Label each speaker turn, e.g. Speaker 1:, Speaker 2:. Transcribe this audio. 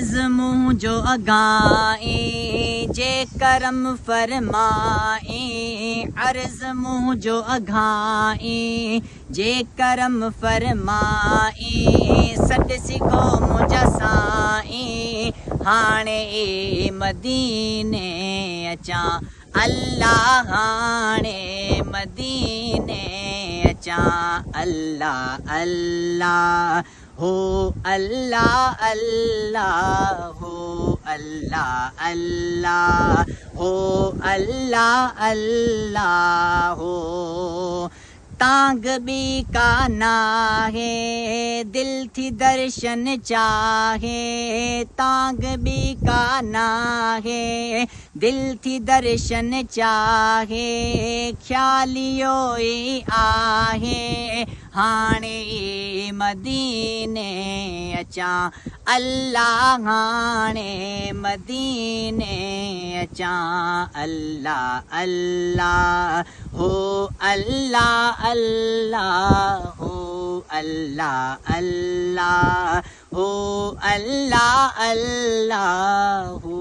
Speaker 1: मुँह जो अगाए जे करम फरमाए, अर्ज मुँह जो अघाए जे करम फरमाए, सॾ सिखो मुंहिंजा साईं हाणे मदीने अचां, अल्लाह हाणे मदीने अचां, अल्लाह अल्लाह हो अल्लाह अल्लाह हो अल्लाह अल्लाह हो अल्लाह अल्लाह हो। तांग भी का नाहे दिल थी दर्शन चाहे, तांग भी का नाहे दिल थी दर्शन चाहे, ख्यालियो ई आहे हाणे मदीने अचां, अल्लाह हाणे मदीने अचां, अल्लाह अल्लाह हो अल्लाह अल्लाह हो अल्लाह अल्लाह हो अल्लाह अल्लाह हो।